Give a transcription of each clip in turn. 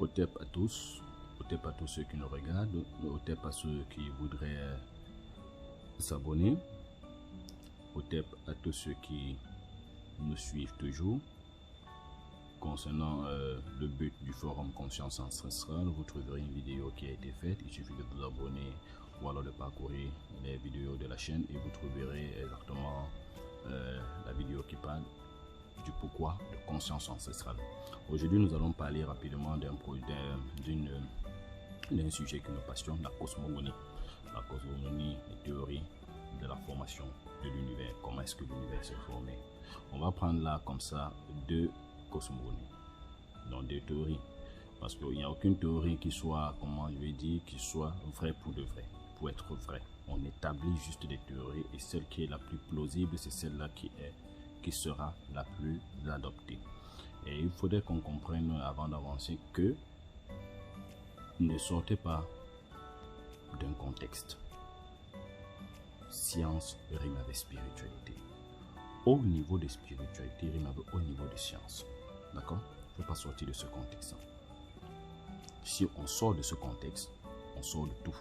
Otep à tous, Otep à tous ceux qui nous regardent, Otep à ceux qui voudraient s'abonner, Otep à tous ceux qui nous suivent toujours. Concernant le but du forum Conscience Ancestrale, vous trouverez une vidéo qui a été faite. Il suffit de vous abonner ou alors de parcourir les vidéos de la chaîne et vous trouverez exactement la vidéo qui parle du pourquoi de conscience ancestrale. Aujourd'hui, nous allons parler rapidement d'un sujet qui nous passionne, la cosmogonie. La cosmogonie, les théories de la formation de l'univers. Comment est-ce que l'univers s'est formé? On va prendre là comme ça deux cosmogonies, donc des théories, parce qu'il n'y a aucune théorie qui soit, comment je vais dire, qui soit vraie pour de vrai. Pour être vrai, on établit juste des théories et celle qui est la plus plausible, c'est celle-là qui sera la plus adoptée. Et il faudrait qu'on comprenne avant d'avancer que ne sortez pas d'un contexte. Science rime avec spiritualité. Au niveau de spiritualité rime avec au niveau de science. D'accord? Il ne faut pas sortir de ce contexte. Si on sort de ce contexte, on sort de tout.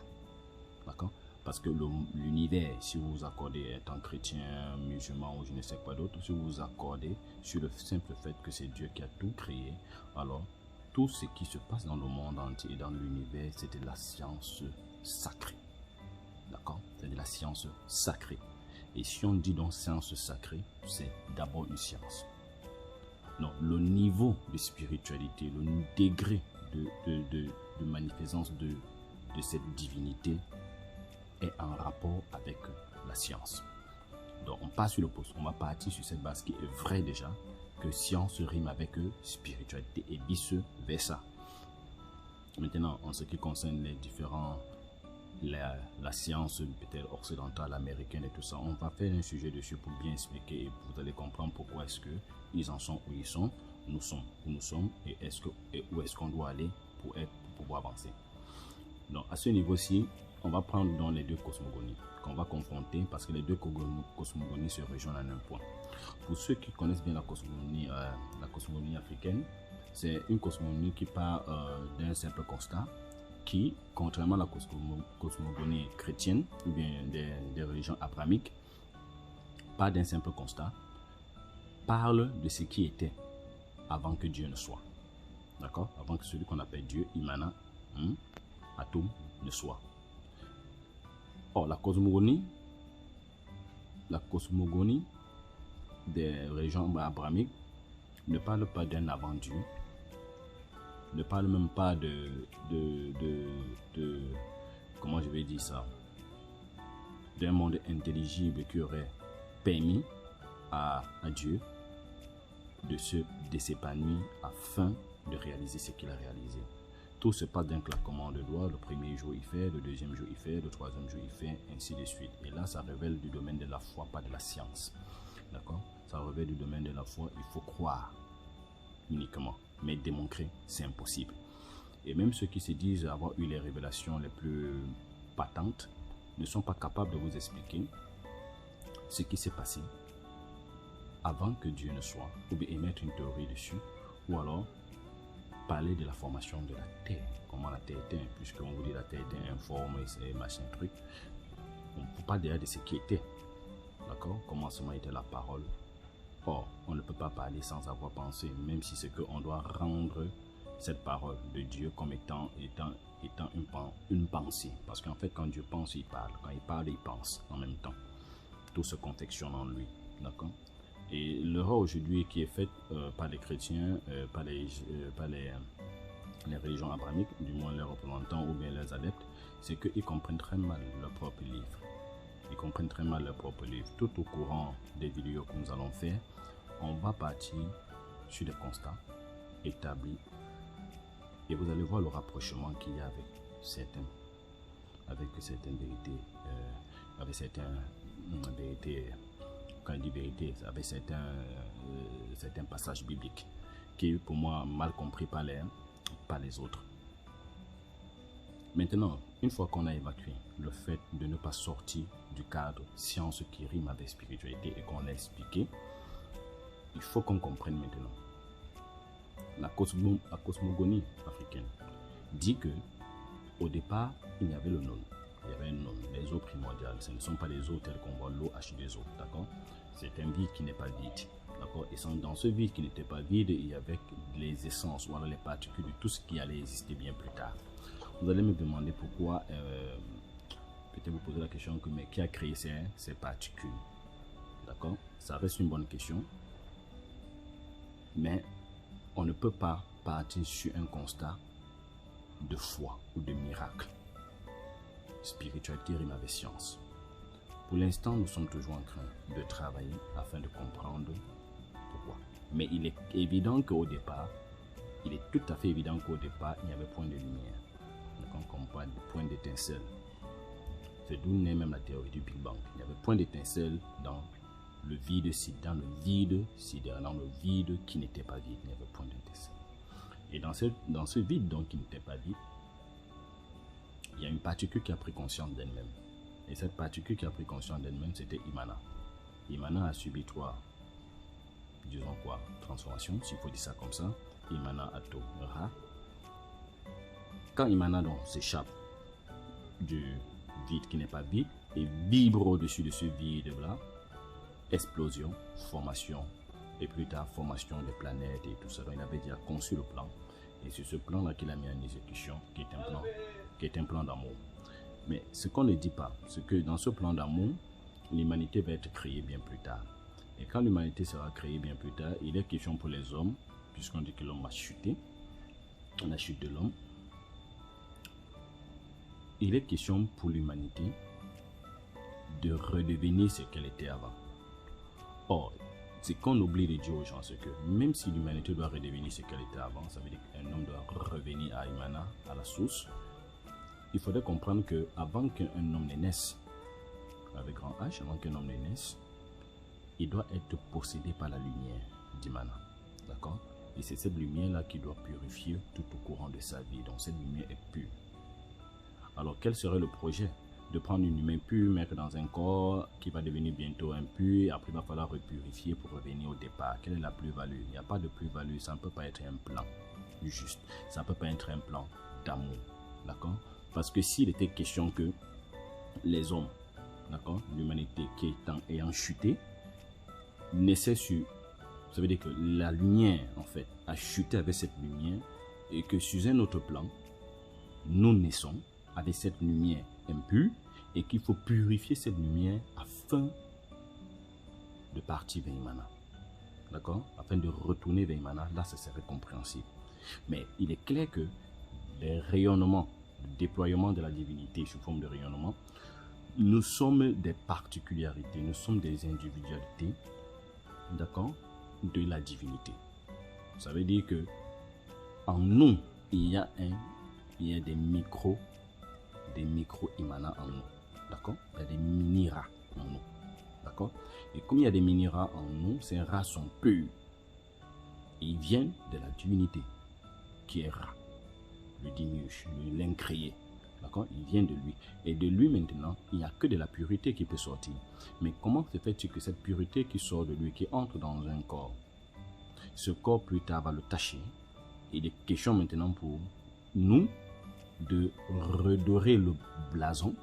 D'accord? Parce que l'univers, si vous vous accordez étant chrétien, musulman ou je ne sais pas d'autre, si vous vous accordez sur le simple fait que c'est Dieu qui a tout créé, alors tout ce qui se passe dans le monde entier et dans l'univers, c'est de la science sacrée. D'accord? C'est de la science sacrée. Et si on dit donc science sacrée, c'est d'abord une science. Non, le niveau de spiritualité, le degré de manifestance de cette divinité est en rapport avec la science. Donc on part sur le poste, on va partir sur cette base qui est vraie déjà, que science rime avec spiritualité et vice versa. Maintenant, en ce qui concerne les différents, la science peut-être occidentale, américaine et tout ça, on va faire un sujet dessus pour bien expliquer et vous allez comprendre pourquoi est-ce que ils en sont où ils sont, nous sommes où nous sommes et où est-ce qu'on doit aller pour pouvoir avancer. Donc à ce niveau-ci, on va prendre dans les deux cosmogonies qu'on va confronter parce que les deux cosmogonies se rejoignent en un point. Pour ceux qui connaissent bien la cosmogonie africaine, c'est une cosmogonie qui part d'un simple constat qui, contrairement à la cosmogonie chrétienne ou bien des religions abrahamiques, part d'un simple constat, parle de ce qui était avant que Dieu ne soit. D'accord? Avant que celui qu'on appelle Dieu, Imana, Atum, ne soit. Or, la cosmogonie des religions abrahamiques ne parle pas d'un avant-Dieu, ne parle même pas comment je vais dire ça, d'un monde intelligible qui aurait permis à Dieu de s'épanouir afin de réaliser ce qu'il a réalisé. Tout se passe d'un claquement de doigts. Le premier jour il fait, le deuxième jour il fait, le troisième jour il fait, ainsi de suite. Et là, ça révèle du domaine de la foi, pas de la science. D'accord? Ça révèle du domaine de la foi. Il faut croire uniquement, mais démontrer, c'est impossible. Et même ceux qui se disent avoir eu les révélations les plus patentes ne sont pas capables de vous expliquer ce qui s'est passé avant que Dieu ne soit, ou bien émettre une théorie dessus, ou alors parler de la formation de la Terre, comment la Terre était, puisqu'on vous dit la Terre était informe et c'est machin truc. On peut pas dire de ce qui était. D'accord? Commencement était la parole. Or, on ne peut pas parler sans avoir pensé, même si c'est qu'on doit rendre cette parole de Dieu comme étant une pensée. Parce qu'en fait, quand Dieu pense, il parle. Quand il parle, il pense en même temps. Tout se confectionne en lui. D'accord? Et l'erreur aujourd'hui qui est faite par les chrétiens, par les religions abrahamiques, du moins leurs représentants ou bien leurs adeptes, c'est qu'ils comprennent très mal leur propre livre. Ils comprennent très mal leur propre livre. Tout au courant des vidéos que nous allons faire, on va partir sur des constats établis et vous allez voir le rapprochement qu'il y a avec certaines vérités, avec certaines vérités. Quand je dis vérité, avec certains passages bibliques qui pour moi mal compris par les autres. Maintenant, une fois qu'on a évacué le fait de ne pas sortir du cadre science qui rime avec spiritualité et qu'on a expliqué, il faut qu'on comprenne maintenant la cosmogonie africaine dit que au départ, il y avait le non. Il y avait un non, les eaux primordiales. Ce ne sont pas les eaux telles qu'on voit l'eau H2O, d'accord? C'est un vide qui n'est pas vide, d'accord? Et dans ce vide qui n'était pas vide, il y avait les essences ou alors les particules de tout ce qui allait exister bien plus tard. Vous allez me demander pourquoi, peut-être vous poser la question que, mais qui a créé ces particules? D'accord? Ça reste une bonne question, mais on ne peut pas partir sur un constat de foi ou de miracle. Spiritualité rime avec science. Pour l'instant, nous sommes toujours en train de travailler afin de comprendre pourquoi. Mais il est évident qu'au départ, il est tout à fait évident qu'au départ, il n'y avait point de lumière. Donc, comme pas de point d'étincelle. C'est d'où naît même la théorie du Big Bang. Il n'y avait point d'étincelle dans le vide sidéral, dans le vide qui n'était pas vide. Il n'y avait point d'étincelle. Et dans ce vide donc qui n'était pas vide, il y a une particule qui a pris conscience d'elle-même. Et cette particule qui a pris conscience d'elle-même, c'était Imana. Imana a subi 3, disons quoi, transformations, s'il faut dire ça comme ça. Imana, Ato, Ra. Quand Imana donc s'échappe du vide qui n'est pas vide et vibre au-dessus de ce vide-là, explosion, formation, et plus tard formation des planètes et tout ça. Donc il avait déjà conçu le plan. Et c'est ce plan-là qu'il a mis en exécution, qui est un plan d'amour. Mais ce qu'on ne dit pas, c'est que dans ce plan d'amour, l'humanité va être créée bien plus tard. Et quand l'humanité sera créée bien plus tard, il est question pour les hommes, puisqu'on dit que l'homme a chuté, la chute de l'homme, il est question pour l'humanité de redevenir ce qu'elle était avant. Or, ce qu'on oublie de dire aux gens, c'est que même si l'humanité doit redevenir ce qu'elle était avant, ça veut dire qu'un homme doit revenir à Imana, à la source. Il faudrait comprendre qu'avant qu'un homme ne naisse, avec grand H, avant qu'un homme ne naisse, il doit être possédé par la lumière d'Imana. D'accord? Et c'est cette lumière-là qui doit purifier tout au courant de sa vie. Donc cette lumière est pure. Alors quel serait le projet? De prendre une humain pure, mettre dans un corps qui va devenir bientôt impur, et après il va falloir repurifier pour revenir au départ. Quelle est la plus-value? Il n'y a pas de plus-value, ça ne peut pas être un plan juste, ça ne peut pas être un plan d'amour, d'accord? Parce que s'il était question que les hommes, d'accord, l'humanité qui ayant chuté, naissait sur, ça veut dire que la lumière en fait a chuté avec cette lumière et que sur un autre plan, nous naissons avec cette lumière impure et qu'il faut purifier cette lumière afin de partir vers Imana. D'accord? Afin de retourner vers Imana, là, ça serait compréhensible. Mais il est clair que les rayonnements, le déploiement de la divinité sous forme de rayonnement, nous sommes des particularités, nous sommes des individualités, d'accord, de la divinité. Ça veut dire que en nous, il y a des micro Imana en nous. D'accord? Il y a des mini-rats en nous. D'accord? Et comme il y a des mini-rats en nous, ces rats sont purs. Et ils viennent de la divinité, qui est Ra, le Dimiush, l'incréé. D'accord? Il vient de lui. Et de lui maintenant, il n'y a que de la pureté qui peut sortir. Mais comment se fait-il que cette pureté qui sort de lui, qui entre dans un corps, ce corps plus tard va le tacher? Il est question maintenant pour nous de redorer le blason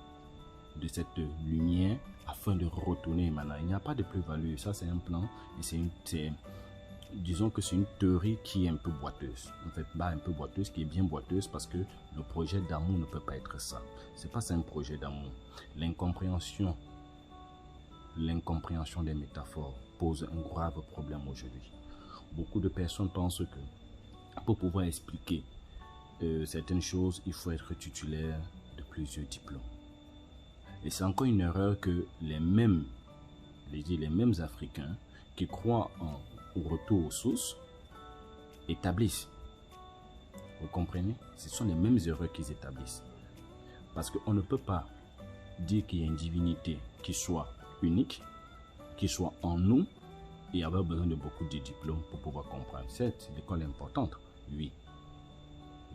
de cette lumière afin de retourner maintenant. Il n'y a pas de plus-value. Ça, c'est un plan et disons que c'est une théorie qui est un peu boiteuse. En fait, un peu boiteuse, qui est bien boiteuse parce que le projet d'amour ne peut pas être ça. C'est pas ça un projet d'amour. L'incompréhension des métaphores pose un grave problème aujourd'hui. Beaucoup de personnes pensent que pour pouvoir expliquer certaines choses, il faut être titulaire de plusieurs diplômes. Et c'est encore une erreur que les mêmes Africains qui croient au retour aux sources établissent. Vous comprenez? Ce sont les mêmes erreurs qu'ils établissent. Parce qu'on ne peut pas dire qu'il y a une divinité qui soit unique, qui soit en nous, et avoir besoin de beaucoup de diplômes pour pouvoir comprendre. Certes, l'école est importante, oui.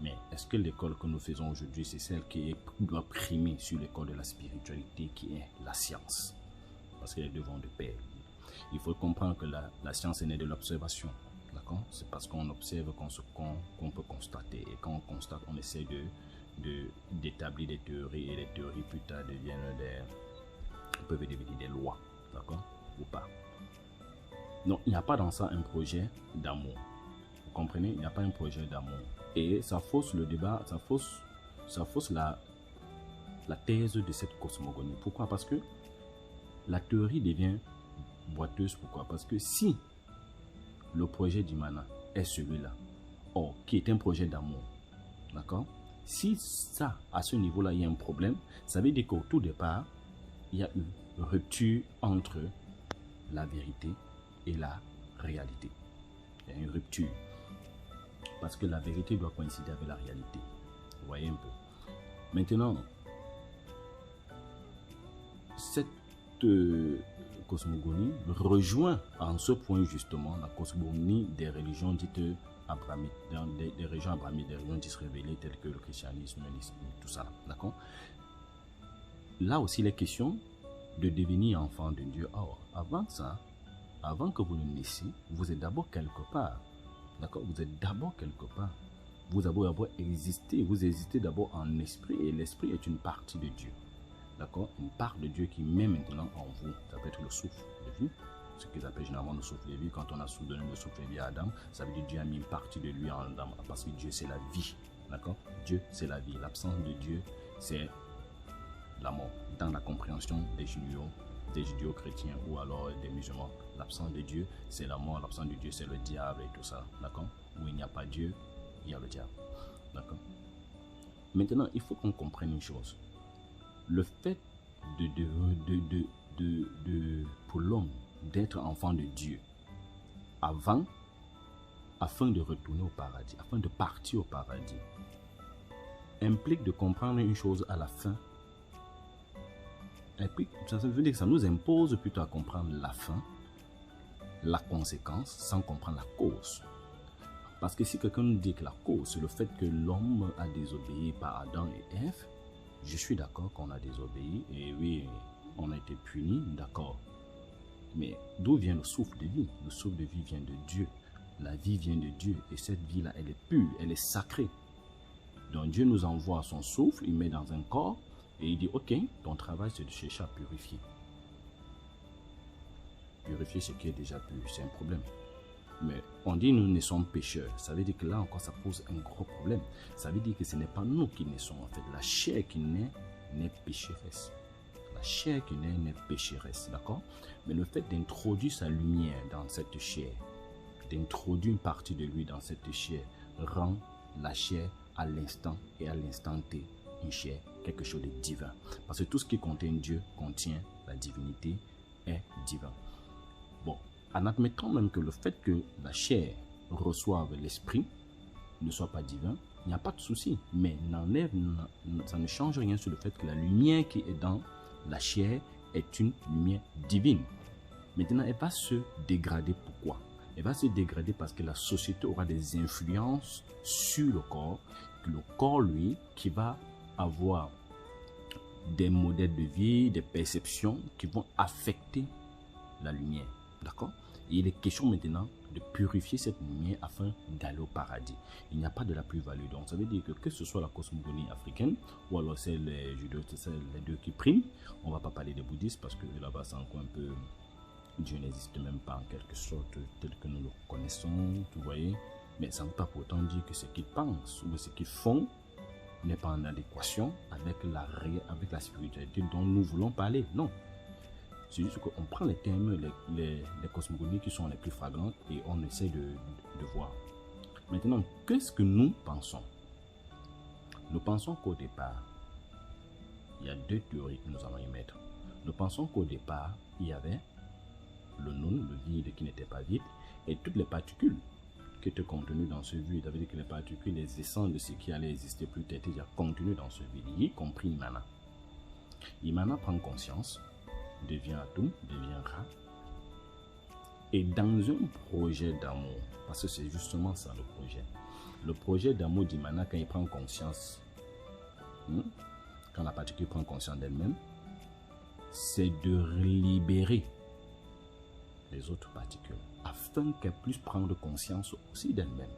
Mais est-ce que l'école que nous faisons aujourd'hui, c'est celle qui doit primer sur l'école de la spiritualité qui est la science? Parce qu'elles devront de pair. Il faut comprendre que la science est née de l'observation. D'accord? C'est parce qu'on observe qu'on peut constater. Et quand on constate, on essaie d'établir des théories, et les théories plus tard peuvent devenir des lois, d'accord, ou pas. Donc il n'y a pas dans ça un projet d'amour, vous comprenez, il n'y a pas un projet d'amour, et ça fausse le débat, ça fausse la thèse de cette cosmogonie. Pourquoi? Parce que la théorie devient boiteuse. Pourquoi? Parce que si le projet d'Imana est celui-là, or qui est un projet d'amour, d'accord, si ça, à ce niveau-là, il y a un problème, ça veut dire qu'au tout départ, il y a une rupture entre la vérité et la réalité. Il y a une rupture. Parce que la vérité doit coïncider avec la réalité. Vous voyez un peu. Maintenant, cette cosmogonie rejoint en ce point justement la cosmogonie des religions dites abrahamiques, des régions abrahamiques, des religions dites révélées telles que le christianisme, l'islam, tout ça, d'accord. Là aussi, les questions de devenir enfant de Dieu. Or, avant ça, avant que vous ne naissiez, vous êtes d'abord quelque part, d'accord. Vous êtes d'abord quelque part. Vous avez d'abord existé. Vous existez d'abord en esprit, et l'esprit est une partie de Dieu. D'accord, une part de Dieu qui met maintenant en vous. Ça peut être le souffle de vie, ce qu'ils appellent généralement le souffle de vie. Quand on a donné le souffle de vie à Adam, ça veut dire que Dieu a mis une partie de lui en Adam, parce que Dieu c'est la vie. D'accord, Dieu c'est la vie. L'absence de Dieu c'est la mort. Dans la compréhension des judéo-chrétiens ou alors des musulmans, l'absence de Dieu c'est la mort, l'absence de Dieu c'est le diable et tout ça. D'accord, où il n'y a pas Dieu, il y a le diable. D'accord. Maintenant, il faut qu'on comprenne une chose. Le fait pour l'homme d'être enfant de Dieu afin de retourner au paradis, afin de partir au paradis, implique de comprendre une chose à la fin. Ça veut dire que ça nous impose plutôt à comprendre la fin, la conséquence, sans comprendre la cause. Parce que si quelqu'un nous dit que la cause, c'est le fait que l'homme a désobéi par Adam et Ève, je suis d'accord qu'on a désobéi, et oui, on a été puni, d'accord. Mais d'où vient le souffle de vie? Le souffle de vie vient de Dieu. La vie vient de Dieu, et cette vie-là, elle est pure, elle est sacrée. Donc Dieu nous envoie son souffle, il met dans un corps, et il dit, ok, ton travail c'est de chercher à purifier. Purifier ce qui est déjà pur, c'est un problème. Mais on dit nous naissons pécheurs. Ça veut dire que là encore ça pose un gros problème. Ça veut dire que ce n'est pas nous qui naissons en fait. La chair qui naît pécheresse. La chair qui naît pécheresse, d'accord. Mais le fait d'introduire sa lumière dans cette chair, d'introduire une partie de lui dans cette chair, rend la chair à l'instant et à l'instant T une chair, quelque chose de divin. Parce que tout ce qui contient Dieu contient la divinité, est divin. Bon. En admettant même que le fait que la chair reçoive l'esprit ne soit pas divin, il n'y a pas de souci. Mais ça ne change rien sur le fait que la lumière qui est dans la chair est une lumière divine. Maintenant, elle va se dégrader. Pourquoi? Elle va se dégrader parce que la société aura des influences sur le corps. Le corps, lui, qui va avoir des modèles de vie, des perceptions qui vont affecter la lumière. D'accord? Et il est question maintenant de purifier cette lumière afin d'aller au paradis. Il n'y a pas de la plus-value. Donc ça veut dire que ce soit la cosmogonie africaine ou alors c'est les judo, c'est les deux qui priment. On ne va pas parler des bouddhistes parce que là-bas c'est encore un peu... Dieu n'existe même pas en quelque sorte tel que nous le connaissons, vous voyez. Mais ça ne veut pas pour autant dire que ce qu'ils pensent ou ce qu'ils font n'est pas en adéquation avec la spiritualité dont nous voulons parler. Non. C'est juste qu'on prend les thèmes, les cosmogonies qui sont les plus flagrantes et on essaie de voir. Maintenant, qu'est-ce que nous pensons? Nous pensons qu'au départ, il y a deux théories que nous allons y mettre. Nous pensons qu'au départ, il y avait le nun, le vide qui n'était pas vide, et toutes les particules qui étaient contenues dans ce vide. Ça veut dire que les particules, les essences de ce qui allait exister plus tard, étaient contenues dans ce vide, y compris Imana. Imana prend conscience, devient atome, devient Ra. Et dans un projet d'amour, parce que c'est justement ça le projet d'amour d'Imana, quand il prend conscience, quand la particule prend conscience d'elle-même, c'est de libérer les autres particules, afin qu'elles puissent prendre conscience aussi d'elles-mêmes.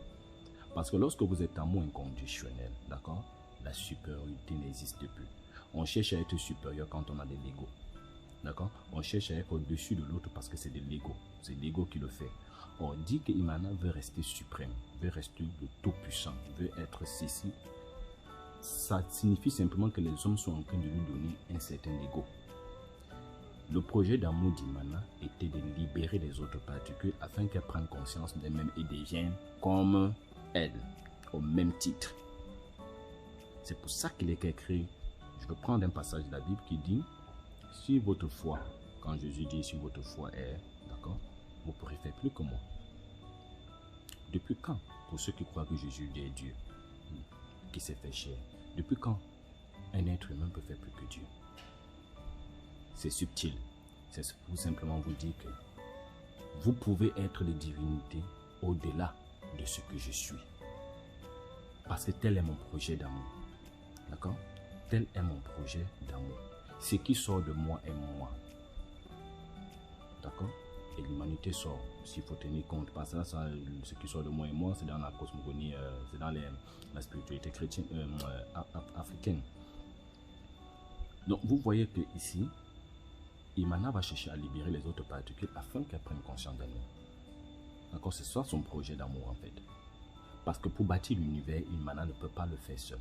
Parce que lorsque vous êtes amour inconditionnel, d'accord, la supériorité n'existe plus. On cherche à être supérieur quand on a de l'ego. D'accord? On cherche à être au-dessus de l'autre parce que c'est de l'ego. C'est l'ego qui le fait. On dit que Imana veut rester suprême, veut rester le tout-puissant, veut être ceci. Ça signifie simplement que les hommes sont en train de lui donner un certain ego. Le projet d'amour d'Imana était de libérer les autres particules afin qu'elles prennent conscience d'elles-mêmes et deviennent comme elles, au même titre. C'est pour ça qu'il est écrit, je vais prendre un passage de la Bible qui dit, si votre foi, quand Jésus dit si votre foi est, d'accord, vous pourrez faire plus que moi. Depuis quand, pour ceux qui croient que Jésus est Dieu, qui s'est fait chair, depuis quand un être humain peut faire plus que Dieu? C'est subtil. C'est pour simplement vous dire que vous pouvez être des divinités au-delà de ce que je suis. Parce que tel est mon projet d'amour. D'accord? Tel est mon projet d'amour. Ce qui sort de moi est moi. D'accord? Et l'humanité sort. S'il faut tenir compte, parce que ça, ce qui sort de moi et moi, c'est dans la cosmogonie, c'est dans la spiritualité chrétienne, africaine. Donc vous voyez que ici, Imana va chercher à libérer les autres particules afin qu'elles prennent conscience d'elles-mêmes. D'accord? C'est ça son projet d'amour en fait. Parce que pour bâtir l'univers, Imana ne peut pas le faire seul.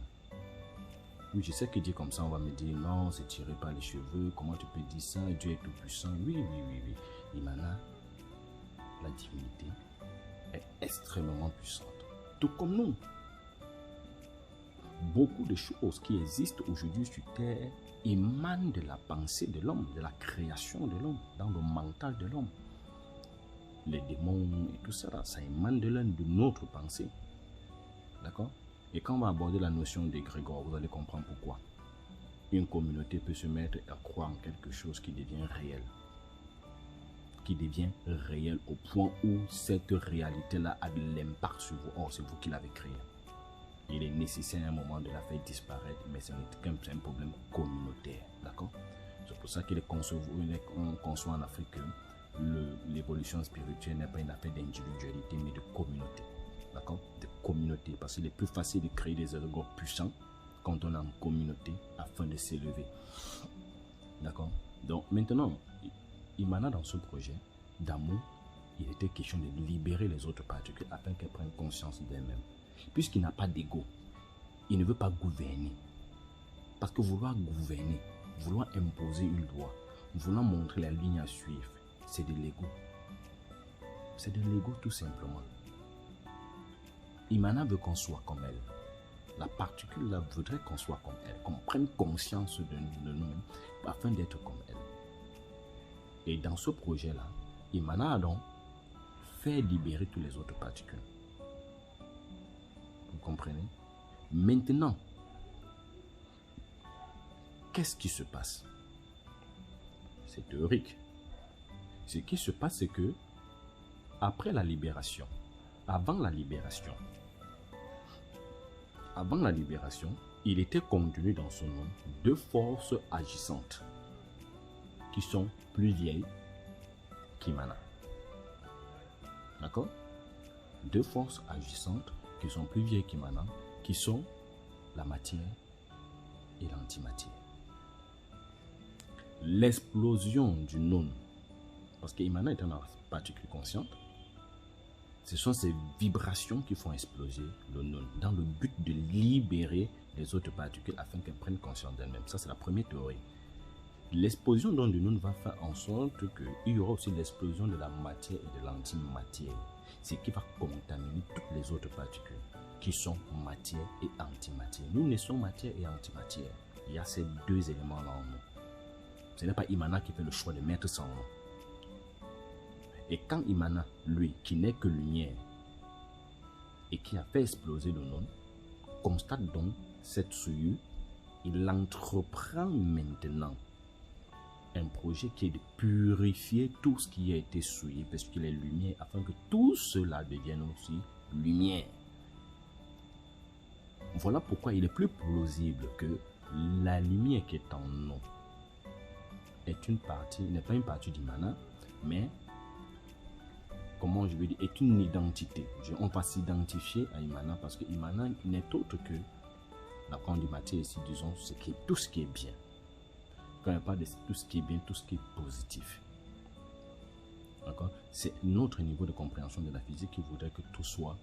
Oui, je sais que dit comme ça, on va me dire non, c'est tiré par les cheveux. Comment tu peux dire ça? Dieu est tout puissant. Oui. Imana, la divinité, est extrêmement puissante. Tout comme nous. Beaucoup de choses qui existent aujourd'hui sur Terre émanent de la pensée de l'homme, de la création de l'homme, dans le mental de l'homme. Les démons et tout ça, ça émane de l'un de notre pensée. D'accord? Et quand on va aborder la notion d'égrégore, vous allez comprendre pourquoi. Une communauté peut se mettre à croire en quelque chose qui devient réel. Qui devient réel au point où cette réalité-là a de l'impact sur vous. Or, c'est vous qui l'avez créé. Il est nécessaire à un moment de la faire disparaître, mais ce n'est qu'un problème communautaire. D'accord? C'est pour ça qu'il est conçu en Afrique que l'évolution spirituelle n'est pas une affaire d'individualité, mais de communauté. D'accord? De communauté. Parce qu'il est plus facile de créer des égrégores puissants quand on est en communauté afin de s'élever. D'accord? Donc maintenant, Imana, dans ce projet d'amour, il était question de libérer les autres particules afin qu'elles prennent conscience d'elles-mêmes. Puisqu'il n'a pas d'ego, il ne veut pas gouverner. Parce que vouloir gouverner, vouloir imposer une loi, vouloir montrer la ligne à suivre, c'est de l'ego. C'est de l'ego tout simplement. Imana veut qu'on soit comme elle. La particule là voudrait qu'on soit comme elle, qu'on prenne conscience de nous-mêmes afin d'être comme elle. Et dans ce projet-là, Imana a donc fait libérer toutes les autres particules. Vous comprenez? Maintenant, qu'est-ce qui se passe? C'est théorique. Ce qui se passe, c'est que après la libération, avant la libération, il était contenu dans son nom deux forces agissantes qui sont plus vieilles qu'Imana. D'accord? Deux forces agissantes qui sont plus vieilles qu'Imana, qui sont la matière et l'antimatière. L'explosion du non, parce qu'Imana est une particule consciente, ce sont ces vibrations qui font exploser le non, dans le but de libérer les autres particules afin qu'elles prennent conscience d'elles-mêmes. Ça, c'est la première théorie. L'explosion du non va faire en sorte qu'il y aura aussi l'explosion de la matière et de l'antimatière, ce qui va contaminer toutes les autres particules qui sont matière et antimatière. Nous naissons matière et antimatière. Il y a ces deux éléments-là en nous. Ce n'est pas Imana qui fait le choix de mettre ça en nous. Et quand Imana, lui, qui n'est que lumière et qui a fait exploser le non, constate donc cette souillure, il entreprend maintenant un projet qui est de purifier tout ce qui a été souillé parce qu'il est lumière afin que tout cela devienne aussi lumière. Voilà pourquoi il est plus plausible que la lumière qui est en nous est une partie, n'est pas une partie d'Imana, mais comment je vais dire, est une identité. On va s'identifier à Imana parce que Imana n'est autre que la grande du matière ici, disons, tout ce qui est bien. Quand on parle de tout ce qui est bien, tout ce qui est positif. D'accord? C'est notre niveau de compréhension de la physique qui voudrait que tout soit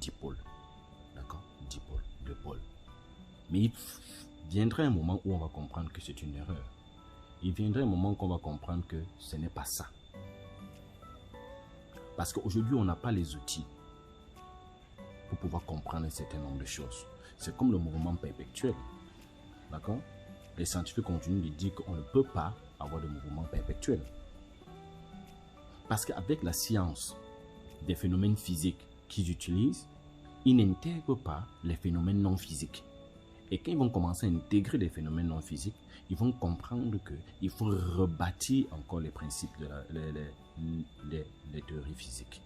dipôle. D'accord? Dipôle, deux pôles. Mais il viendrait un moment où on va comprendre que c'est une erreur. Il viendrait un moment qu'on va comprendre que ce n'est pas ça. Parce qu'aujourd'hui, on n'a pas les outils pour pouvoir comprendre un certain nombre de choses. C'est comme le mouvement perpétuel. D'accord? Les scientifiques continuent de dire qu'on ne peut pas avoir de mouvement perpétuel. Parce qu'avec la science des phénomènes physiques qu'ils utilisent, ils n'intègrent pas les phénomènes non physiques. Et quand ils vont commencer à intégrer les phénomènes non physiques, ils vont comprendre qu'il faut rebâtir encore les principes de les théories physiques.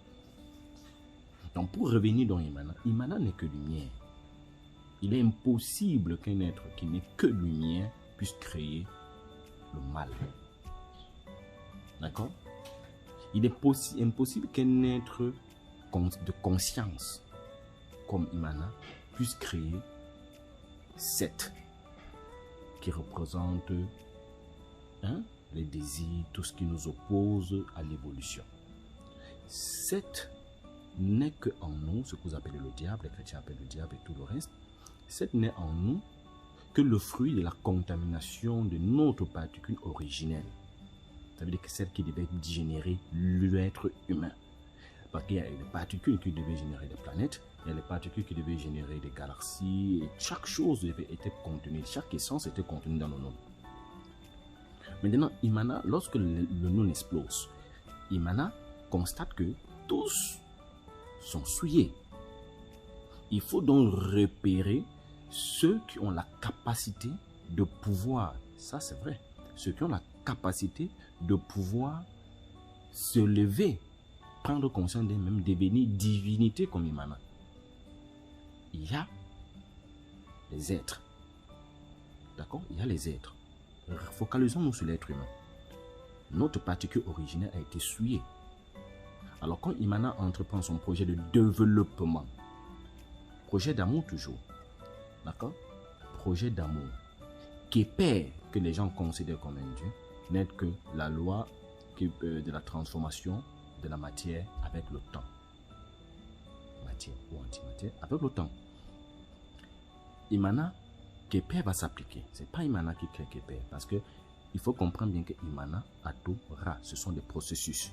Donc pour revenir dans Imana, Imana n'est que lumière. Il est impossible qu'un être qui n'est que lumière puisse créer le mal. D'accord? Il est impossible qu'un être de conscience comme Imana puisse créer 7 qui représente les désirs, tout ce qui nous oppose à l'évolution. 7 n'est que en nous, ce que vous appelez le diable, les chrétiens appellent le diable et tout le reste. 7 n'est en nous que le fruit de la contamination de notre particule originelle. Ça veut dire que celle qui devait générer l'être humain. Parce qu'il y a les particules qui devaient générer des planètes, il y a les particules qui devaient générer des galaxies, et chaque chose était contenue, chaque essence était contenue dans le nous. Maintenant, Imana, lorsque le nous explose, Imana constate que tous sont souillés. Il faut donc repérer ceux qui ont la capacité de pouvoir, ça c'est vrai, ceux qui ont la capacité de pouvoir se lever, prendre conscience d'eux-mêmes, devenir divinité comme Imana. Il y a les êtres. D'accord? Il y a les êtres. Focalisons-nous sur l'être humain. Notre particule originelle a été souillée. Alors quand Imana entreprend son projet de développement, projet d'amour toujours, d'accord? Projet d'amour, Keper, que les gens considèrent comme un dieu, n'est que la loi de la transformation de la matière avec le temps. Matière ou antimatière avec le temps. Imana, Keper va s'appliquer. Ce n'est pas Imana qui crée Keper, parce que il faut comprendre bien que Imana, Ato, Ra, ce sont des processus.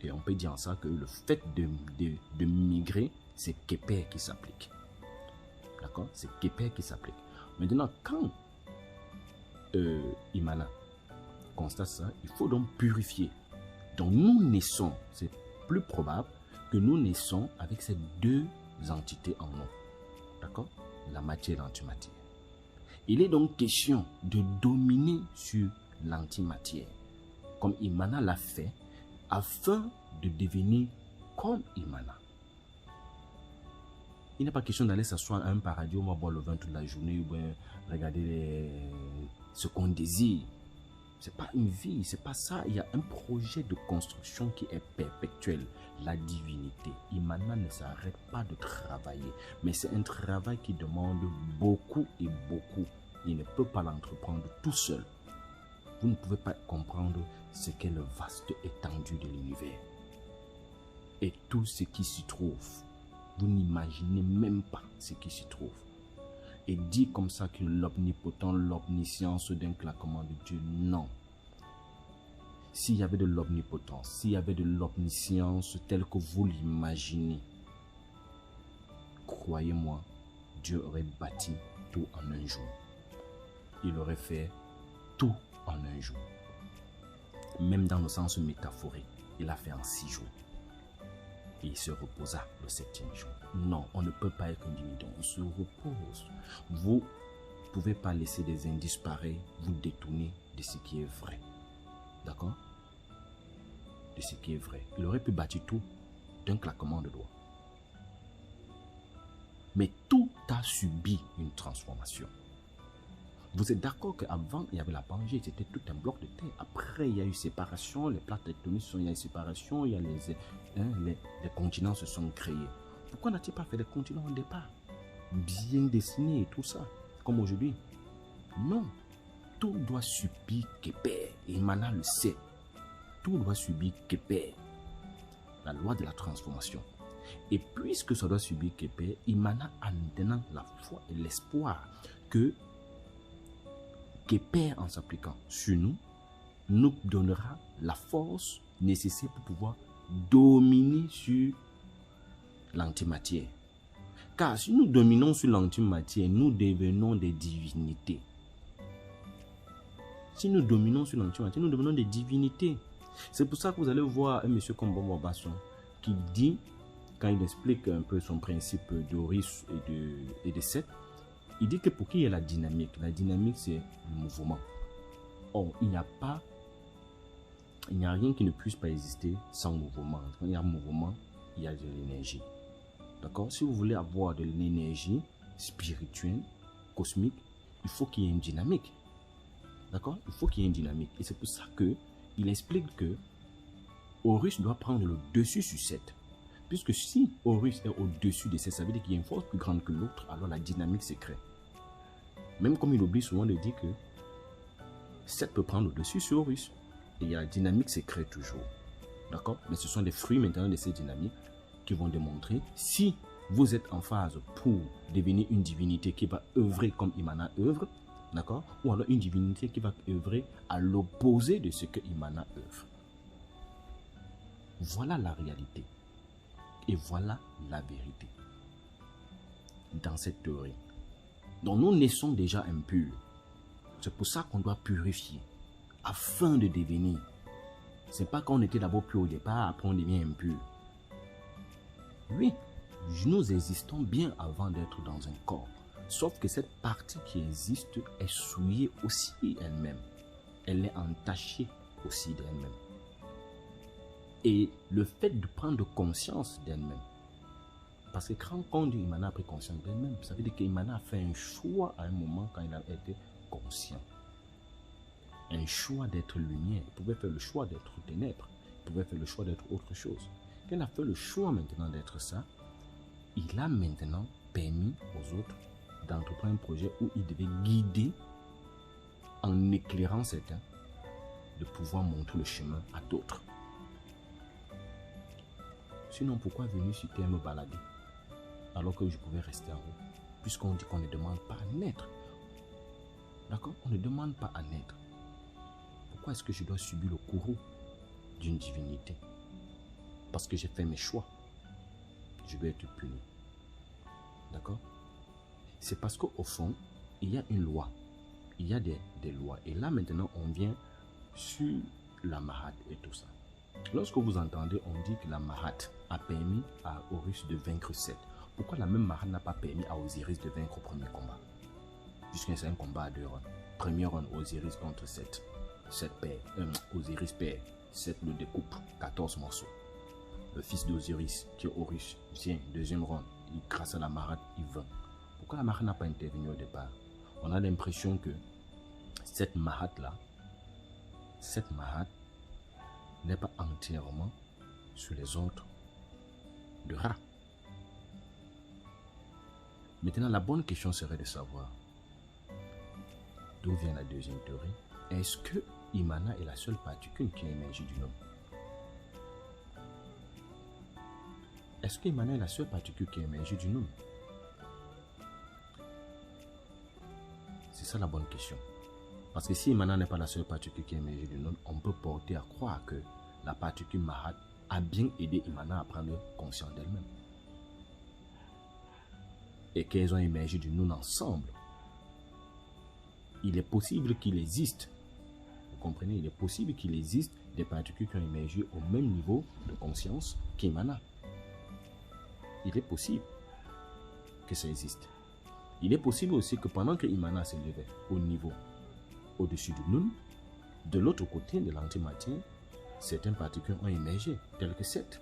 Et on peut dire en ça que le fait de migrer, c'est Keper qui s'applique. D'accord? C'est Keper qui s'applique. Maintenant, quand Imana constate ça, il faut donc purifier. Donc nous naissons, c'est plus probable que nous naissons avec ces deux entités en nous. D'accord? La matière et l'antimatière. Il est donc question de dominer sur l'antimatière, comme Imana l'a fait, afin de devenir comme Imana. Il n'est pas question d'aller s'asseoir à un paradis où on va boire le vin toute la journée ou bien regarder ce qu'on désire. Ce n'est pas une vie, c'est pas ça. Il y a un projet de construction qui est perpétuel, la divinité. Imana ne s'arrête pas de travailler, mais c'est un travail qui demande beaucoup et beaucoup. Il ne peut pas l'entreprendre tout seul. Vous ne pouvez pas comprendre ce qu'est le vaste étendue de l'univers et tout ce qui s'y trouve. Vous n'imaginez même pas ce qui s'y trouve. Et dit comme ça que l'omnipotent, l'omniscience d'un claquement de Dieu, non. S'il y avait de l'omnipotence, s'il y avait de l'omniscience telle que vous l'imaginez, croyez-moi, Dieu aurait bâti tout en un jour. Il aurait fait tout en un jour. Même dans le sens métaphorique, il a fait en 6 jours. Et il se reposa le 7e jour. Non, on ne peut pas être une divinité, on se repose. Vous ne pouvez pas laisser des indices pareils vous détourner de ce qui est vrai. D'accord? De ce qui est vrai. Il aurait pu bâtir tout d'un claquement de doigts. Mais tout a subi une transformation. Vous êtes d'accord qu'avant, il y avait la Pangée, c'était tout un bloc de terre. Après, il y a eu séparation, les plaques tectoniques il y a eu séparation, il y a les continents se sont créés. Pourquoi n'a-t-il pas fait des continents au départ? Bien dessinés et tout ça, comme aujourd'hui. Non, tout doit subir Keper. Et Imana le sait. Tout doit subir Keper. La loi de la transformation. Et puisque ça doit subir Keper, Imana a maintenant la foi et l'espoir que Keper, en s'appliquant sur nous, nous donnera la force nécessaire pour pouvoir dominer sur l'antimatière. Car si nous dominons sur l'antimatière, nous devenons des divinités. Si nous dominons sur l'antimatière, nous devenons des divinités. C'est pour ça que vous allez voir un monsieur comme Bobo Basson qui dit, quand il explique un peu son principe d'Horus et de Seth, il dit que pour qu'il y ait la dynamique c'est le mouvement. Or, il n'y a rien qui ne puisse pas exister sans mouvement. Quand il y a mouvement, il y a de l'énergie. D'accord? Si vous voulez avoir de l'énergie spirituelle, cosmique, il faut qu'il y ait une dynamique. D'accord? Il faut qu'il y ait une dynamique. Et c'est pour ça qu'il explique que Horus doit prendre le dessus sur Seth. Puisque si Horus est au-dessus de Seth, ça veut dire qu'il y a une force plus grande que l'autre, alors la dynamique se crée. Même comme il oublie souvent de dire que Seth peut prendre le dessus sur Horus. Et la dynamique se crée toujours. D'accord? Mais ce sont les fruits maintenant de ces dynamiques qui vont démontrer si vous êtes en phase pour devenir une divinité qui va œuvrer comme Imana œuvre, d'accord? Ou alors une divinité qui va œuvrer à l'opposé de ce que Imana œuvre. Voilà la réalité. Et voilà la vérité. Dans cette théorie. Donc nous naissons déjà impurs. C'est pour ça qu'on doit purifier. Afin de devenir. C'est pas qu'on était d'abord pur au départ, après on devient impur. Oui, nous existons bien avant d'être dans un corps. Sauf que cette partie qui existe est souillée aussi elle-même. Elle est entachée aussi d'elle-même. Et le fait de prendre conscience d'elle-même. Parce que quand on dit Imana a pris conscience d'elle-même, ça veut dire qu'Imana a fait un choix à un moment quand il a été conscient. Un choix d'être lumière. Il pouvait faire le choix d'être ténèbres. Il pouvait faire le choix d'être autre chose. Quand il a fait le choix maintenant d'être ça, il a maintenant permis aux autres d'entreprendre un projet où il devait guider, en éclairant certains, de pouvoir montrer le chemin à d'autres. Sinon, pourquoi venir sur Terre me balader alors que je pouvais rester en haut? Puisqu'on dit qu'on ne demande pas à naître. D'accord? On ne demande pas à naître. Pourquoi est-ce que je dois subir le courroux d'une divinité? Parce que j'ai fait mes choix. Je dois être puni. D'accord? C'est parce qu'au fond, il y a une loi. Il y a des lois. Et là, maintenant, on vient sur la Mahat et tout ça. Lorsque vous entendez, on dit que la Mahat a permis à Horus de vaincre Seth. Pourquoi la même Mahat n'a pas permis à Osiris de vaincre au premier combat? Puisque c'est un combat à 2 rounds. Premier round, Osiris contre Seth. Osiris perd. Seth le découpe. 14 morceaux. Le fils d'Osiris, qui est Horus, vient. Deuxième round. Grâce à la Mahat, il vainc. Pourquoi la Mahat n'a pas intervenu au départ? On a l'impression que cette Mahat-là, n'est pas entièrement sur les autres de Ra. Maintenant, la bonne question serait de savoir d'où vient la deuxième théorie. Est-ce que Imana est la seule particule qui a émergé du nom? Est-ce que Imana est la seule particule qui a émergé du nom? C'est ça la bonne question. Parce que si Imana n'est pas la seule particule qui a émergé du nom, on peut porter à croire que la particule Mahat a bien aidé Imana à prendre conscience d'elle-même. Et qu'elles ont émergé du nom ensemble. Il est possible qu'il existe, vous comprenez, il est possible qu'il existe des particules qui ont émergé au même niveau de conscience qu'Imana. Il est possible que ça existe. Il est possible aussi que pendant que Imana s'élevait au niveau au-dessus du Nun, de l'autre côté de l'antimatière, certaines particules ont émergé, telles que Seth.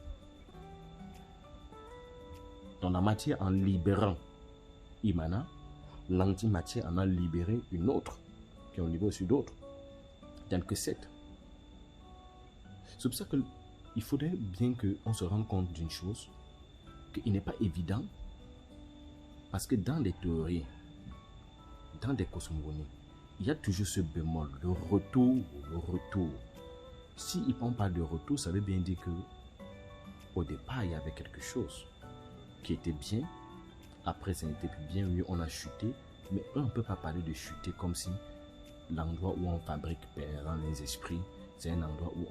Dans la matière, en libérant Imana, l'antimatière en a libéré une autre qui est au niveau aussi d'autres, tels que 7. C'est pour ça qu'il faudrait bien qu'on se rende compte d'une chose, qu'il n'est pas évident, parce que dans les théories, dans des cosmogonies, il y a toujours ce bémol, le retour. S'il ne prend pas de retour, ça veut bien dire que au départ, il y avait quelque chose qui était bien. Après, ça n'était plus bien. Oui, on a chuté. Mais on ne peut pas parler de chuter comme si l'endroit où on fabrique perdant les esprits, c'est un endroit où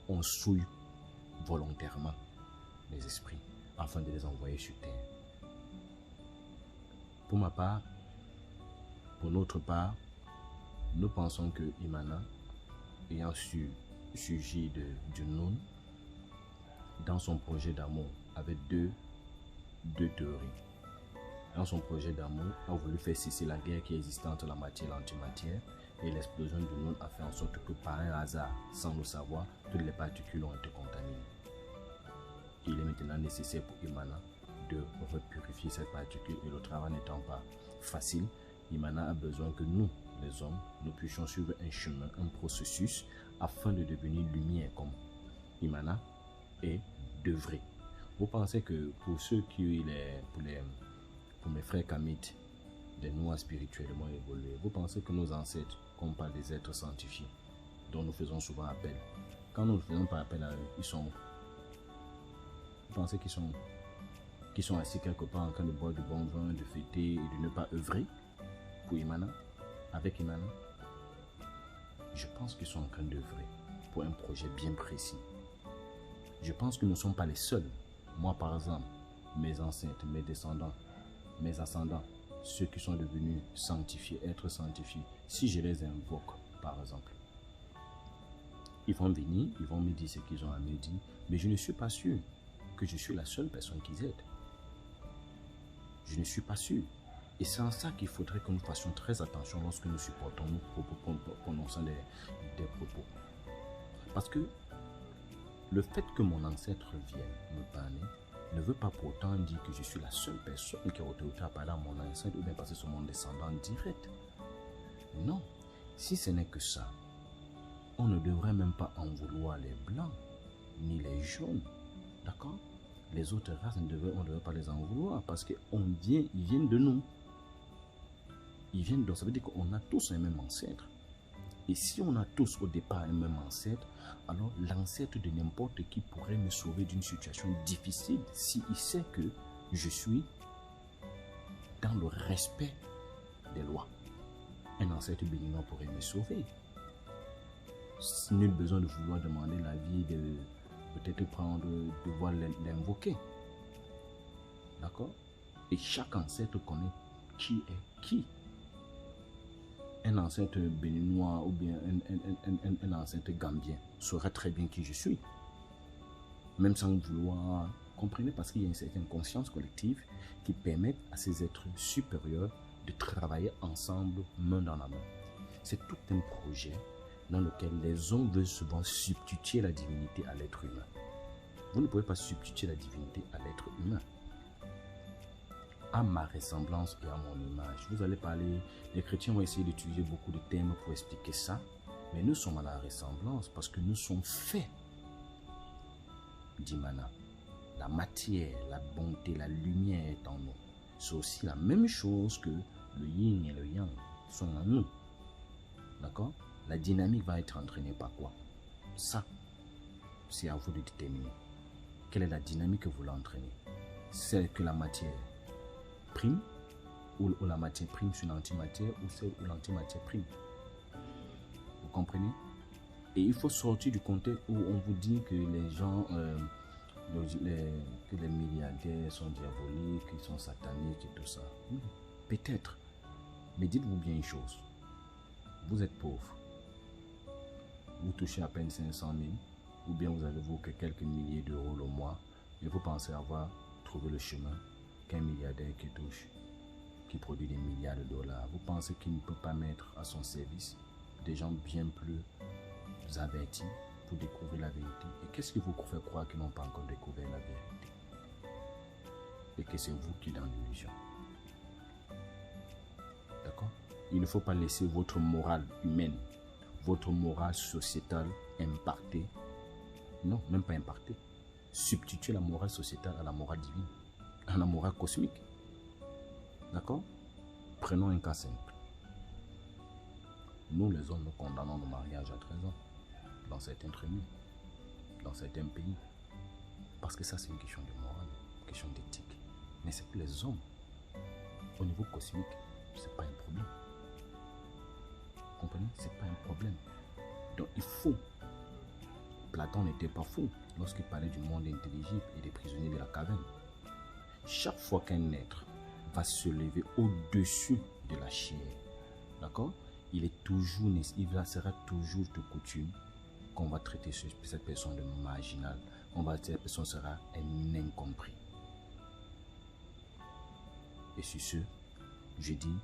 on souille volontairement les esprits afin de les envoyer sur terre. Pour ma part, pour notre part, nous pensons que Imana, ayant sujet du Noun, dans son projet d'amour, avait deux théories. Dans son projet d'amour, a voulu faire cesser la guerre qui existait entre la matière et l'antimatière, et l'explosion du Noun a fait en sorte que par un hasard, sans le savoir, toutes les particules ont été contaminées. Il est maintenant nécessaire pour Imana de repurifier cette particule, et le travail n'étant pas facile, Imana a besoin que nous, les hommes, nous puissions suivre un chemin, un processus, afin de devenir lumière comme Imana et d'œuvrer. Vous pensez que pour ceux qui, pour mes frères kamites, des noirs spirituellement évolués, vous pensez que nos ancêtres, qu'on parle des êtres sanctifiés, dont nous faisons souvent appel, quand nous ne faisons pas appel à eux, ils sont où? Vous pensez qu'ils sont assis quelque part en train de boire du bon vin, de fêter et de ne pas œuvrer pour Imana, avec Imana? Je pense qu'ils sont en train d'œuvrer pour un projet bien précis. Je pense que nous ne sommes pas les seuls. Moi, par exemple, mes ancêtres, mes descendants, mes ascendants, ceux qui sont devenus sanctifiés, êtres sanctifiés, si je les invoque, par exemple, ils vont venir, ils vont me dire ce qu'ils ont à me dire, mais je ne suis pas sûr que je suis la seule personne qu'ils aident. Je ne suis pas sûr. Et c'est en ça qu'il faudrait que nous fassions très attention lorsque nous supportons nos propos, prononçant des propos. Parce que le fait que mon ancêtre vienne me parler ne veut pas pour autant dire que je suis la seule personne qui a autorité à parler à mon ancêtre ou bien passer sur mon descendant direct. Non, si ce n'est que ça, on ne devrait même pas en vouloir les blancs ni les jaunes. D'accord? Les autres races, on ne devrait pas les en vouloir parce qu'ils viennent de nous. Ils viennent donc, ça veut dire qu'on a tous un même ancêtre. Et si on a tous au départ un même ancêtre, alors l'ancêtre de n'importe qui pourrait me sauver d'une situation difficile s'il sait que je suis dans le respect des lois. Un ancêtre béninois pourrait me sauver. Nul besoin de vouloir demander l'avis, de peut-être devoir l'invoquer. D'accord? Et chaque ancêtre connaît qui est qui. Un ancêtre béninois ou bien un ancêtre gambien saurait très bien qui je suis. Même sans vouloir, comprenez, parce qu'il y a une certaine conscience collective qui permet à ces êtres supérieurs de travailler ensemble, main dans la main. C'est tout un projet dans lequel les hommes veulent souvent substituer la divinité à l'être humain. Vous ne pouvez pas substituer la divinité à l'être humain. À ma ressemblance et à mon image. Vous allez parler, les chrétiens vont essayer d'utiliser beaucoup de termes pour expliquer ça, mais nous sommes à la ressemblance parce que nous sommes faits d'Imana. La matière, la bonté, la lumière est en nous. C'est aussi la même chose que le yin et le yang sont en nous. D'accord? La dynamique va être entraînée par quoi? Ça, c'est à vous de déterminer. Quelle est la dynamique que vous voulez entraîner? Celle que la matière prime, ou la matière prime sur l'antimatière, ou celle où l'antimatière prime. Vous comprenez? Et il faut sortir du contexte où on vous dit que les gens, que les milliardaires sont diaboliques, qu'ils sont sataniques et tout ça. Oui, peut-être. Mais dites-vous bien une chose. Vous êtes pauvre. Vous touchez à peine 500 000, ou bien vous avez que quelques milliers d'euros le mois, et vous pensez avoir trouvé le chemin qu'un milliardaire qui produit des milliards de dollars. Vous pensez qu'il ne peut pas mettre à son service des gens bien plus avertis pour découvrir la vérité? Et qu'est-ce qui vous fait croire qu'ils n'ont pas encore découvert la vérité? Et que c'est vous qui êtes dans l'illusion. D'accord? Il ne faut pas laisser votre morale humaine, votre morale sociétale impacter. Non, même pas impacter. Substituer la morale sociétale à la morale divine, à la morale cosmique. D'accord? Prenons un cas simple. Nous, les hommes, nous condamnons le mariage à 13 ans dans certaines tribus, dans certains pays. Parce que ça, c'est une question de morale, une question d'éthique. Mais c'est pour les hommes. Au niveau cosmique, c'est pas un problème. Vous comprenez? C'est pas un problème. Donc, il faut. Platon n'était pas fou lorsqu'il parlait du monde intelligible et des prisonniers de la caverne. Chaque fois qu'un être va se lever au-dessus de la chair, d'accord? Il sera toujours de coutume qu'on va traiter cette personne de marginale. Cette personne sera un incompris. Et sur ce, je dis,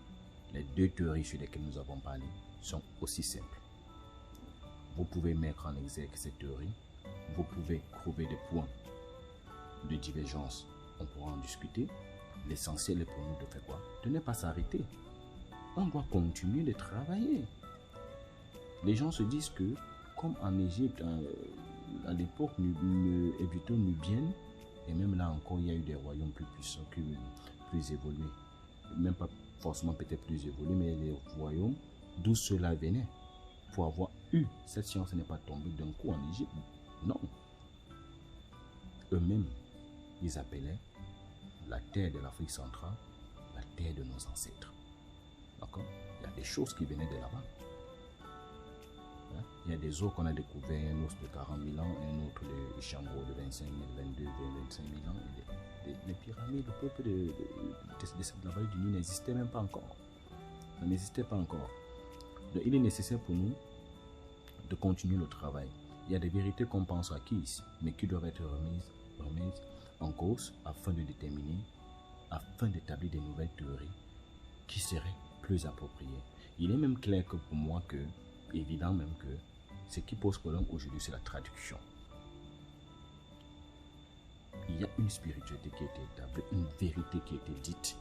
les deux théories sur lesquelles nous avons parlé sont aussi simples. Vous pouvez mettre en exergue cette théorie, vous pouvez trouver des points de divergence, on pourra en discuter. L'essentiel est pour nous de faire quoi? De ne pas s'arrêter. On doit continuer de travailler. Les gens se disent que, comme en Égypte, à l'époque plutôt nubienne, et même là encore, il y a eu des royaumes plus puissants, plus évolués. Même pas forcément peut-être plus évolués, mais les royaumes d'où cela venait. Pour avoir eu cette science n'est pas tombée d'un coup en Égypte. Non. Eux-mêmes, ils appelaient la terre de l'Afrique centrale la terre de nos ancêtres. D'accord? Il y a des choses qui venaient de là-bas. Il y a des os qu'on a découverts, un os de 40 000 ans, un autre de Shango de 25 000, 22 000, 25 000 ans. Et les pyramides, le peuple de la vallée du Nil n'existait même pas encore. Ça n'existait pas encore. Donc, il est nécessaire pour nous de continuer le travail. Il y a des vérités qu'on pense acquises, mais qui doivent être remises en cause afin de déterminer, afin d'établir des nouvelles théories qui seraient plus appropriées. Il est même clair que pour moi que, évident même que, ce qui pose problème aujourd'hui, c'est la traduction. Il y a une spiritualité qui a été établie, une vérité qui a été dite,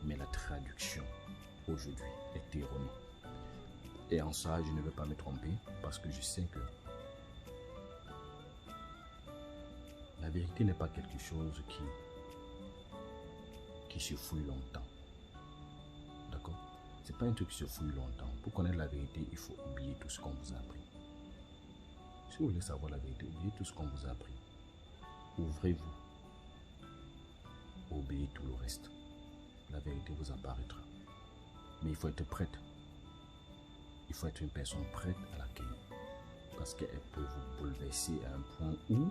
mais la traduction aujourd'hui est erronée. Et en ça, je ne veux pas me tromper parce que je sais que la vérité n'est pas quelque chose qui se fouille longtemps. D'accord? C'est pas un truc qui se fouille longtemps. Pour connaître la vérité, il faut oublier tout ce qu'on vous a appris. Si vous voulez savoir la vérité, oubliez tout ce qu'on vous a appris. Ouvrez-vous. Oubliez tout le reste. La vérité vous apparaîtra. Mais il faut être prête. Il faut être une personne prête à l'accueillir. Parce qu'elle peut vous bouleverser à un point où,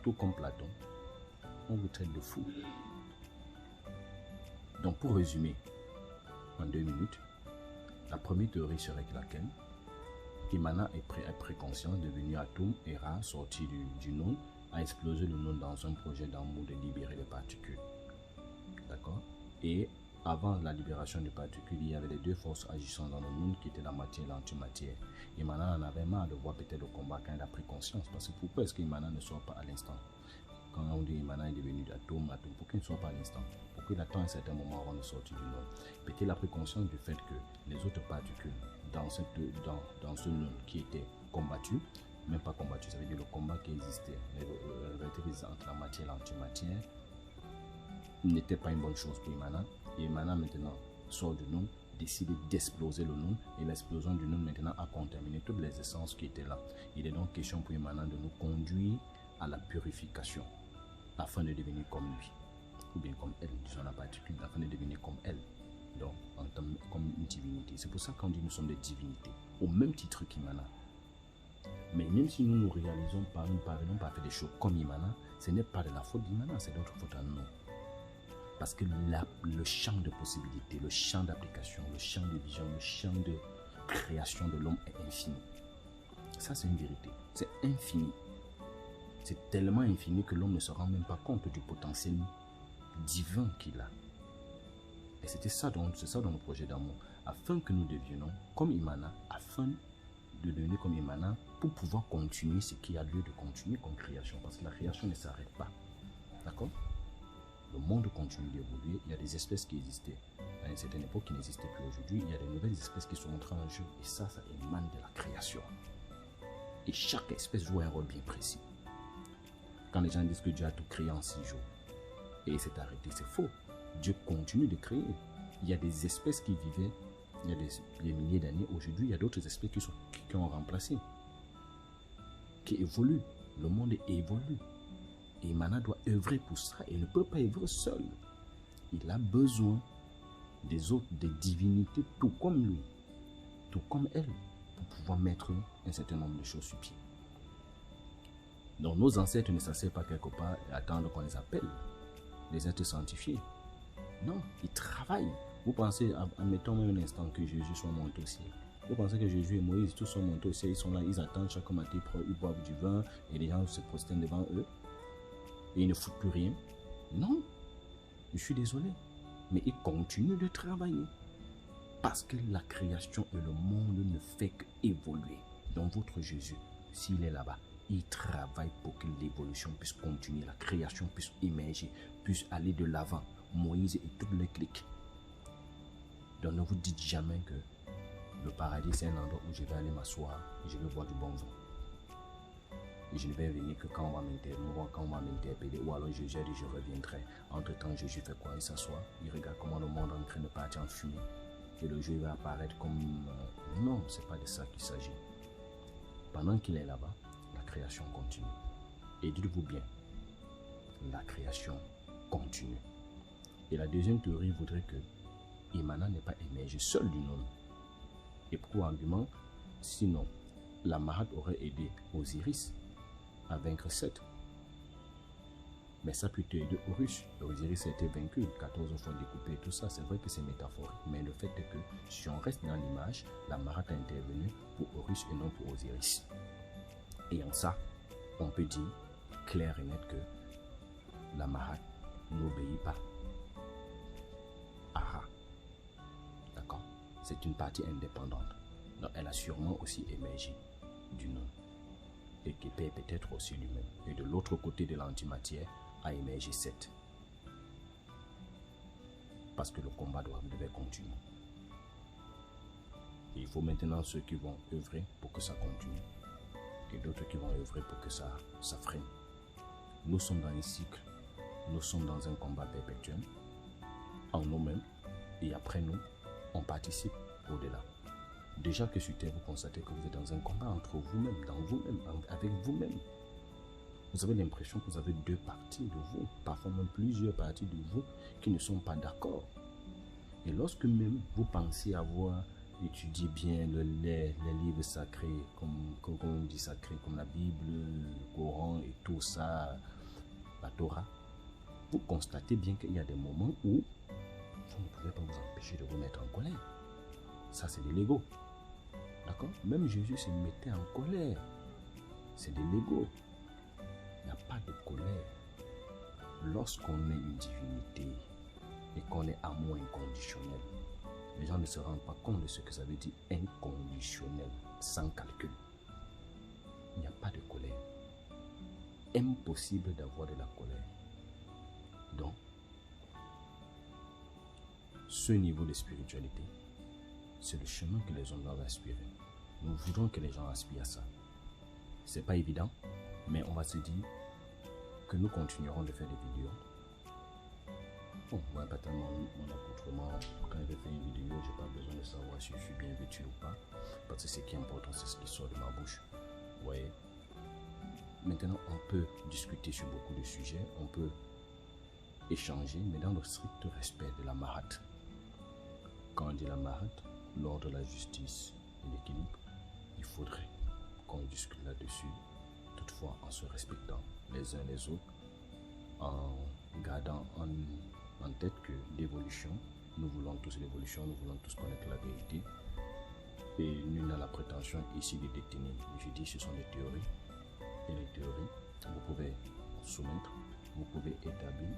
tout comme Platon, on vous traite de fou. Donc pour résumer, en 2 minutes, la première théorie serait laquelle? Imana est préconscient, devenu atome, Hera, sorti du non, a explosé le non dans un projet d'amour de libérer les particules. D'accord? Et avant la libération des particules, il y avait les deux forces agissant dans le monde qui étaient la matière et l'antimatière. Imana en avait marre de voir peut-être le combat quand il a pris conscience. Parce que pourquoi est-ce qu'Imana ne sort pas à l'instant? Quand on dit Imana est devenu atome, pourquoi il ne sort pas à l'instant? Pourquoi il attend un certain moment avant de sortir du monde? Peut-être qu'il a pris conscience du fait que les autres particules dans ce monde qui était combattu, même pas combattu, ça veut dire le combat qui existait, la rivalité entre la matière et l'antimatière, n'était pas une bonne chose pour Imana. Et Imana maintenant sort du nom, décide d'exploser le nom, et l'explosion du nom maintenant a contaminé toutes les essences qui étaient là. Il est donc question pour Imana de nous conduire à la purification afin de devenir comme lui, ou bien comme elle, disons la particule, afin de devenir comme elle, donc comme une divinité. C'est pour ça qu'on dit que nous sommes des divinités, au même titre qu'Imana. Mais même si nous réalisons nous parvenons pas à faire des choses comme Imana, ce n'est pas de la faute d'Imana, c'est notre faute à nous. Parce que le champ de possibilités, le champ d'application, le champ de vision, le champ de création de l'homme est infini. Ça, c'est une vérité. C'est infini. C'est tellement infini que l'homme ne se rend même pas compte du potentiel divin qu'il a. Et c'est ça dans le projet d'amour. Afin que nous devions comme Imana, afin de devenir comme Imana, pour pouvoir continuer ce qui a lieu de continuer comme création. Parce que la création ne s'arrête pas. D'accord? Le monde continue d'évoluer. Il y a des espèces qui existaient à une certaine époque qui n'existaient plus aujourd'hui. Il y a de nouvelles espèces qui sont entrées en jeu. Et ça émane de la création. Et chaque espèce joue un rôle bien précis. Quand les gens disent que Dieu a tout créé en 6 jours et il s'est arrêté, c'est faux. Dieu continue de créer. Il y a des espèces qui vivaient il y a des milliers d'années. Aujourd'hui, il y a d'autres espèces qui ont remplacé, qui évoluent. Le monde évolue. Et Mana doit œuvrer pour ça. Il ne peut pas œuvrer seul. Il a besoin des autres, des divinités, tout comme lui, tout comme elle, pour pouvoir mettre un certain nombre de choses sur pied. Donc nos ancêtres ne s'asseyent pas quelque part et attendent qu'on les appelle, les êtres sanctifiés. Non, ils travaillent. Vous pensez, admettons même un instant que Jésus soit monté au ciel. Vous pensez que Jésus et Moïse, tous sont montés au ciel, ils sont là, ils attendent chaque matin, ils boivent du vin et les gens se prosternent devant eux et ils ne foutent plus rien. Non, je suis désolé, mais ils continuent de travailler parce que la création et le monde ne fait qu'évoluer. Donc votre Jésus, s'il est là-bas, il travaille pour que l'évolution puisse continuer, la création puisse émerger, puisse aller de l'avant. Moïse et toutes les cliques. Donc ne vous dites jamais que le paradis c'est un endroit où je vais aller m'asseoir et je vais boire du bon vin. Et je ne vais venir que quand on va m'interpeller, ou alors Jésus a dit je reviendrai. Entre temps Jésus fait quoi? Il s'assoit, il regarde comment le monde est en train de partir en fumée. Et le jeu va apparaître comme... Non, c'est pas de ça qu'il s'agit. Pendant qu'il est là-bas, la création continue. Et dites-vous bien, la création continue. Et la deuxième théorie voudrait que Imana n'est pas émergé seul du nom. Et pourquoi argument? Sinon, la Mahat aurait aidé Osiris à vaincre Seth. Mais ça a plutôt aidé Horus. Osiris a été vaincu, 14 fois découpé et tout ça. C'est vrai que c'est métaphorique. Mais le fait est que si on reste dans l'image, la Mahat a intervenu pour Horus et non pour Osiris. Et en ça, on peut dire clair et net que la Mahat n'obéit pas à Ra. D'accord? C'est une partie indépendante. Donc elle a sûrement aussi émergé du nom. Et qui peut peut-être aussi lui-même. Et de l'autre côté de l'antimatière a émergé Seth. Parce que le combat devait continuer. Et il faut maintenant ceux qui vont œuvrer pour que ça continue. Et d'autres qui vont œuvrer pour que ça freine. Nous sommes dans un cycle. Nous sommes dans un combat perpétuel. En nous-mêmes. Et après nous, on participe au-delà. Déjà que sur Terre, vous constatez que vous êtes dans un combat entre vous-même, dans vous-même, avec vous-même. Vous avez l'impression que vous avez deux parties de vous, parfois même plusieurs parties de vous qui ne sont pas d'accord. Et lorsque même vous pensez avoir étudié bien les livres sacrés, comme on dit sacrés, comme la Bible, le Coran et tout ça, la Torah, vous constatez bien qu'il y a des moments où vous ne pouvez pas vous empêcher de vous mettre en colère. Ça, c'est de l'ego. D'accord? Même Jésus se mettait en colère. C'est de l'ego. Il n'y a pas de colère. Lorsqu'on est une divinité et qu'on est amour inconditionnel, les gens ne se rendent pas compte de ce que ça veut dire inconditionnel, sans calcul. Il n'y a pas de colère. Impossible d'avoir de la colère. Donc, ce niveau de spiritualité, c'est le chemin que les hommes doivent aspirer. Nous voudrons que les gens aspirent à ça. C'est pas évident, mais on va se dire que nous continuerons de faire des vidéos. Bon, moi, pas tellement mon accoutrement. Quand je fais une vidéo, j'ai pas besoin de savoir si je suis bien vêtu ou pas. Parce que ce qui est important, c'est ce qui sort de ma bouche. Vous voyez? Maintenant, on peut discuter sur beaucoup de sujets. On peut échanger, mais dans le strict respect de la Mahat. Quand on dit la Mahat, l'ordre, la justice et l'équilibre, il faudrait qu'on discute là-dessus, toutefois en se respectant les uns les autres, en gardant en tête que l'évolution, nous voulons tous l'évolution, nous voulons tous connaître la vérité, et nul n'a la prétention ici de détenir. Je dis ce sont des théories, et les théories, vous pouvez soumettre, vous pouvez établir,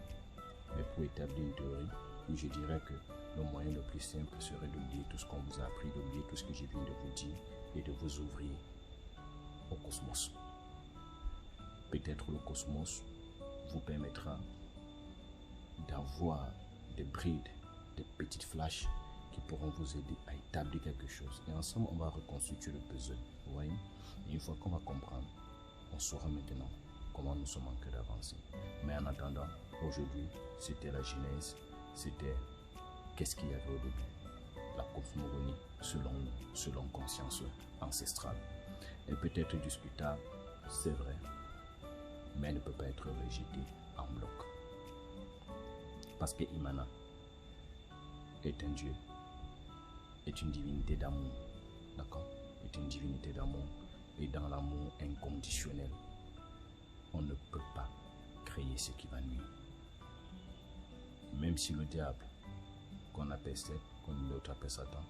mais pour établir une théorie, je dirais que le moyen le plus simple serait d'oublier tout ce qu'on vous a appris, d'oublier tout ce que j'ai viens de vous dire et de vous ouvrir au cosmos. Peut-être le cosmos vous permettra d'avoir des brides, des petites flashs qui pourront vous aider à établir quelque chose. Et ensemble, on va reconstituer le puzzle. Vous voyez? Et une fois qu'on va comprendre, on saura maintenant comment nous sommes en train d'avancer. Mais en attendant, aujourd'hui, c'était la genèse, c'était qu'est-ce qu'il y avait au début. La cosmogonie selon nous, selon conscience ancestrale. Elle peut être discutable, c'est vrai, mais elle ne peut pas être rejetée en bloc. Parce que Imana est un Dieu, est une divinité d'amour, d'accord? Est une divinité d'amour, et dans l'amour inconditionnel, on ne peut pas créer ce qui va nuire. Même si le diable, qu'on appelle Seth, qu'on l'autre appelle Satan,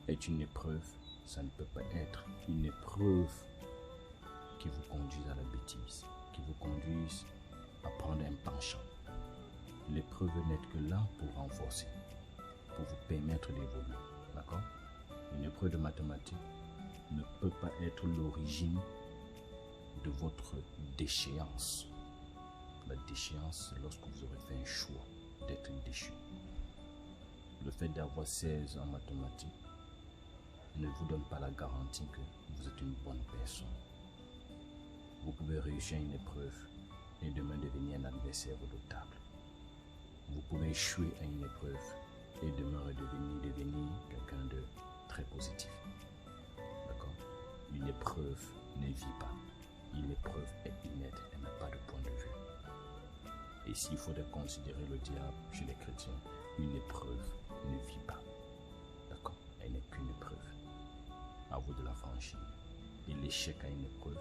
est une épreuve, ça ne peut pas être une épreuve qui vous conduise à la bêtise, qui vous conduise à prendre un penchant. L'épreuve n'est que là pour renforcer, pour vous permettre d'évoluer, d'accord? Une épreuve de mathématiques ne peut pas être l'origine de votre déchéance. La déchéance, c'est lorsque vous aurez fait un choix d'être déchu. Le fait d'avoir 16 en mathématiques ne vous donne pas la garantie que vous êtes une bonne personne. Vous pouvez réussir une épreuve et demain devenir un adversaire redoutable. Vous pouvez échouer à une épreuve et demain devenir quelqu'un de très positif. D'accord? Une épreuve ne vit pas. Une épreuve est inerte, elle n'a pas de point de vue. Et s'il faudrait considérer le diable chez les chrétiens, une épreuve ne vit pas. D'accord? Elle n'est qu'une épreuve. À vous de la franchir. Et l'échec à une épreuve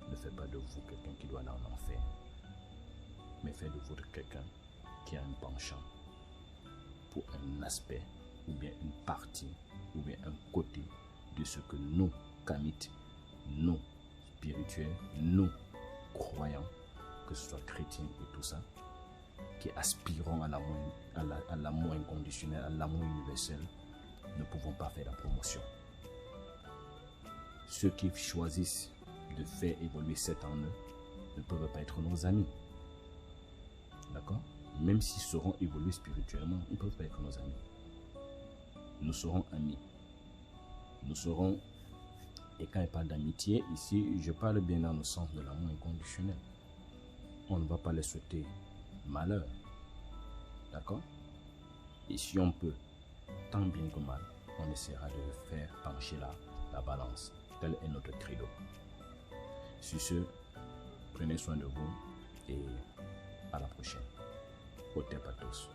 ne fait pas de vous quelqu'un qui doit aller en enfer, mais fait de vous quelqu'un qui a un penchant pour un aspect, ou bien une partie, ou bien un côté de ce que nous, kamites, nous, spirituels, nous, croyants, que ce soit chrétiens et tout ça, qui aspirons à l'amour inconditionnel, à l'amour universel, ne pouvons pas faire la promotion. Ceux qui choisissent de faire évoluer cet en eux ne peuvent pas être nos amis. D'accord? Même s'ils seront évolués spirituellement, ils ne peuvent pas être nos amis. Nous serons amis. Nous serons, et quand je parle d'amitié, ici, je parle bien dans le sens de l'amour inconditionnel. On ne va pas les souhaiter malheur. D'accord? Et si on peut, tant bien que mal, on essaiera de faire pencher la balance. Tel est notre credo. Sur ce, prenez soin de vous et à la prochaine. Au tep à tous.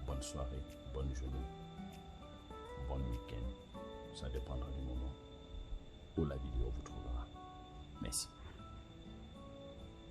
Bonne soirée, bonne journée, bon week-end. Ça dépendra du moment où la vidéo vous trouve.